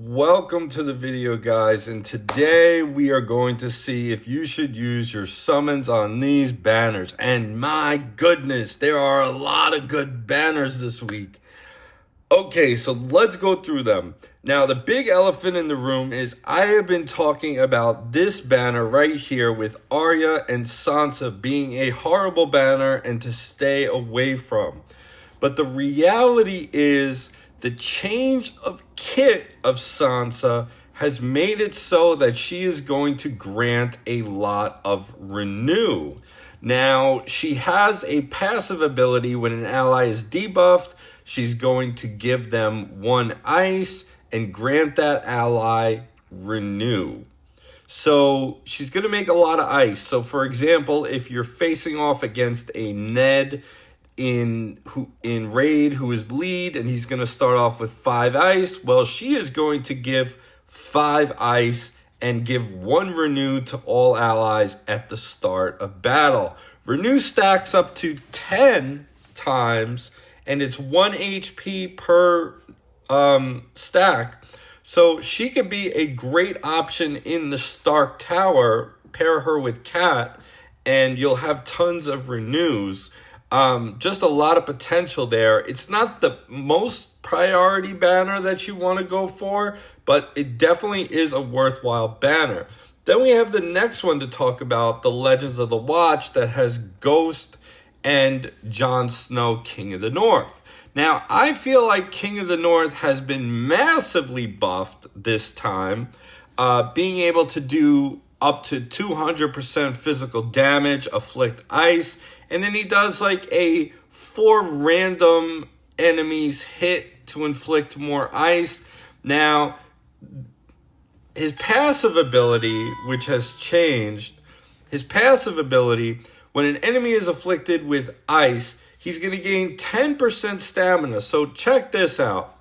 Welcome to the video, guys, and today we are going to see if you should use your summons on these banners. And my goodness, there are a lot of good banners this week. Okay, so let's go through them. Now, the big elephant in the room is I have been talking about this banner right here with Arya and Sansa being a horrible banner and to stay away from. But the reality is the change of kit of Sansa has made it so that she is going to grant a lot of renew. Now, she has a passive ability when an ally is debuffed. She's going to give them 1 ice and grant that ally renew. So she's going to make a lot of ice. So for example, if you're facing off against a Ned in raid who is lead and he's going to start off with 5 ice, well, she is going to give 5 ice and give 1 renew to all allies at the start of battle. Renew stacks up to 10 times and it's 1 HP per stack. So she could be a great option in the Stark Tower. Pair her with Cat and you'll have tons of renews. Just a lot of potential there. It's not the most priority banner that you want to go for, but it definitely is a worthwhile banner. Then we have the next one to talk about, the Legends of the Watch, that has Ghost and Jon Snow, King of the North. Now, I feel like King of the North has been massively buffed this time, being able to do up to 200% physical damage, afflict ice, and then he does like a 4 random enemies hit to inflict more ice. Now, his passive ability, which has changed, his passive ability, when an enemy is afflicted with ice, he's going to gain 10% stamina. So check this out.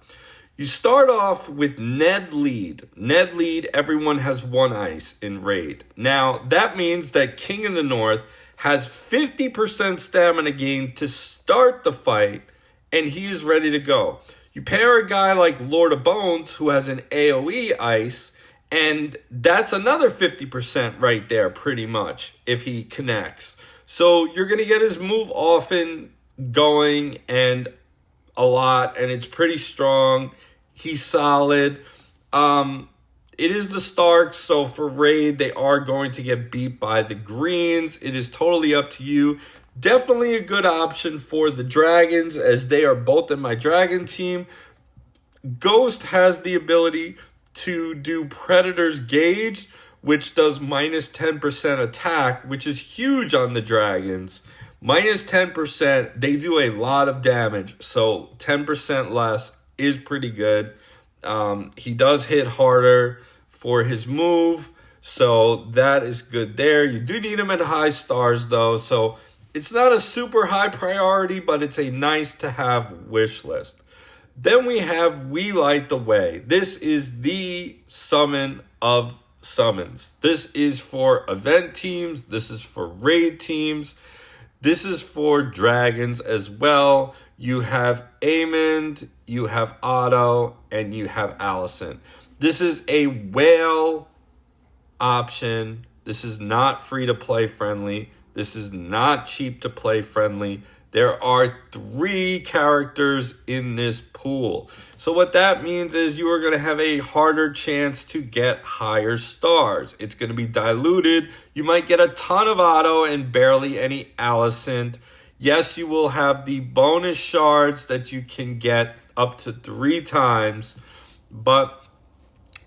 You start off with Ned lead. Ned lead, everyone has 1 ice in raid. Now, that means that King of the North has 50% stamina gain to start the fight, and he is ready to go. You pair a guy like Lord of Bones, who has an AoE ice, and that's another 50% right there, pretty much, if he connects. So you're going to get his move often going and a lot, and it's pretty strong. He's solid. It is the Starks, so for raid, they are going to get beat by the Greens. It is totally up to you. Definitely a good option for the Dragons, as they are both in my Dragon team. Ghost has the ability to do Predator's Gauge, which does minus 10% attack, which is huge on the Dragons. Minus 10%, they do a lot of damage, so 10% less is pretty good. He does hit harder for his move, so that is good there. You do need him at high stars, though, so it's not a super high priority, but it's a nice to have wish list. Then we have We Light the Way. This is the summon of summons. This is for event teams. This is for raid teams. This is for dragons as well. You have Aemond, you have Otto, and you have Alicent. This is a whale option. This is not free-to-play friendly. This is not cheap-to-play friendly. There are 3 characters in this pool. So what that means is you are going to have a harder chance to get higher stars. It's going to be diluted. You might get a ton of Otto and barely any Alicent. Yes, you will have the bonus shards that you can get up to 3 times. But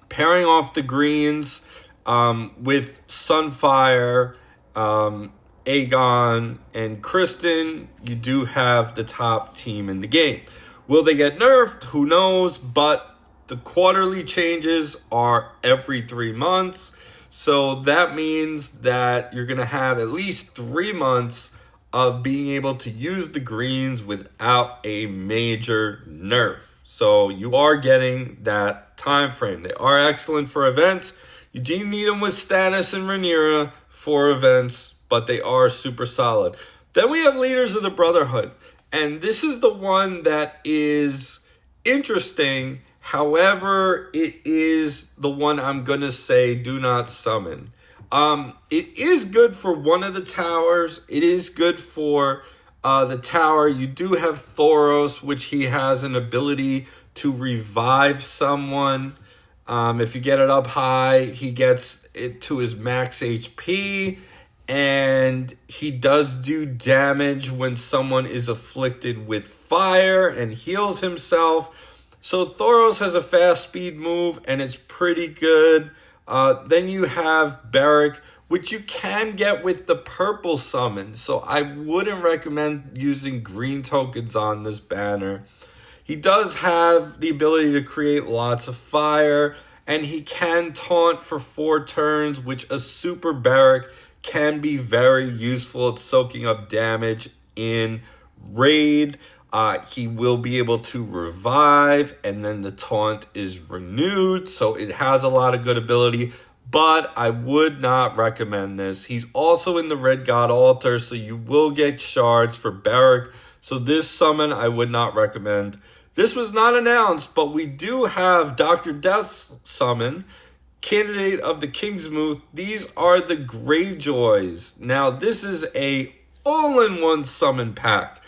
pairing off the greens with Sunfire, Aegon, and Kristen, you do have the top team in the game. Will they get nerfed? Who knows? But the quarterly changes are every 3 months. So that means that you're going to have at least 3 months of being able to use the greens without a major nerf. So you are getting that time frame. They are excellent for events. You do need them with Stannis and Rhaenyra for events, but they are super solid. Then we have Leaders of the Brotherhood. And this is the one that is interesting However, it is the one I'm going to say do not summon. It is good for one of the towers. It is good for the tower. You do have Thoros, which he has an ability to revive someone. If you get it up high, he gets it to his max HP. And he does do damage when someone is afflicted with fire and heals himself. So Thoros has a fast speed move and it's pretty good. Then you have Beric, which you can get with the purple summon. So I wouldn't recommend using green tokens on this banner. He does have the ability to create lots of fire, and he can taunt for 4 turns, which a super Beric can be very useful at soaking up damage in raid. He will be able to revive, and then the taunt is renewed, so it has a lot of good ability, but I would not recommend this. He's also in the Red God Altar, so you will get shards for Beric, so this summon I would not recommend. This was not announced, but we do have Dr. Death's summon, candidate of the kingsmoot. These are the Greyjoys. Now, this is a all-in-one summon pack.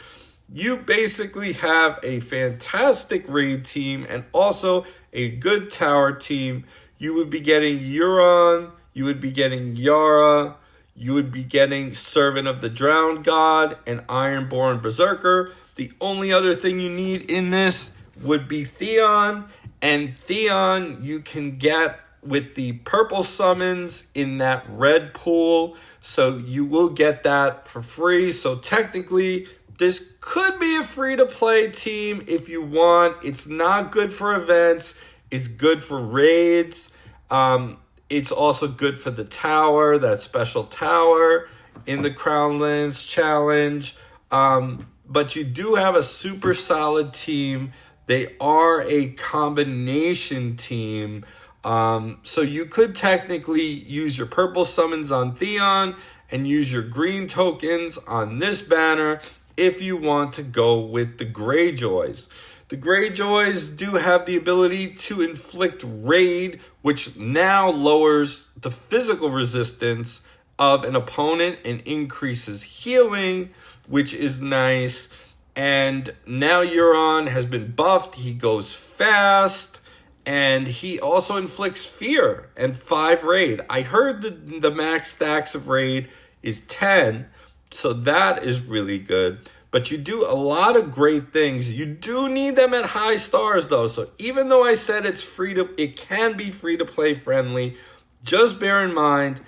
You basically have a fantastic raid team and also a good tower team. You would be getting Euron, you would be getting Yara, you would be getting Servant of the Drowned God and Ironborn Berserker. The only other thing you need in this would be Theon, and Theon you can get with the purple summons in that red pool, so you will get that for free. So technically, this could be a free-to-play team if you want. It's not good for events. It's good for raids. It's also good for the tower, that special tower in the Crownlands Challenge. But you do have a super solid team. They are a combination team. So you could technically use your purple summons on Theon and use your green tokens on this banner if you want to go with the Greyjoys. The Greyjoys do have the ability to inflict raid, which now lowers the physical resistance of an opponent and increases healing, which is nice. And now Euron has been buffed. He goes fast. And he also inflicts fear and 5 raid. I heard the max stacks of raid is 10, so that is really good. But you do a lot of great things. You do need them at high stars, though. So even though I said it can be free to play friendly, just bear in mind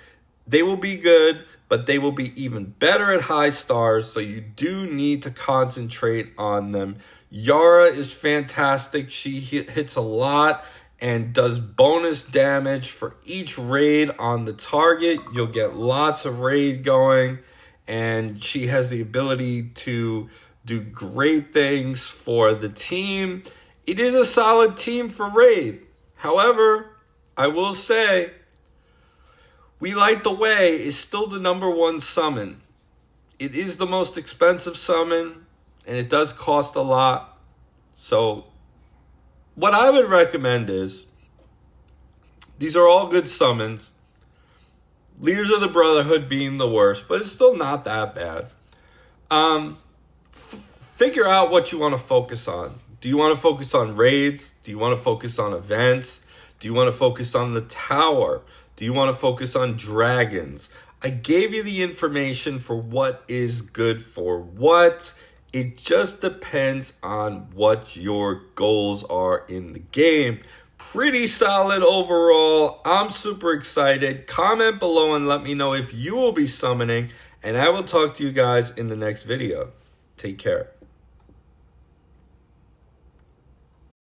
they will be good, but they will be even better at high stars. So you do need to concentrate on them. Yara is fantastic. She hits a lot and does bonus damage for each raid on the target. You'll get lots of raid going, and she has the ability to do great things for the team. It is a solid team for raid. However, I will say, We Light the Way is still the #1 summon. It is the most expensive summon, and it does cost a lot. So what I would recommend is, these are all good summons. Leaders of the Brotherhood being the worst, but it's still not that bad. Figure out what you want to focus on. Do you want to focus on raids? Do you want to focus on events? Do you want to focus on the tower? Do you want to focus on dragons? I gave you the information for what is good for what. It just depends on what your goals are in the game. Pretty solid overall. I'm super excited. Comment below and let me know if you will be summoning, and I will talk to you guys in the next video. Take care.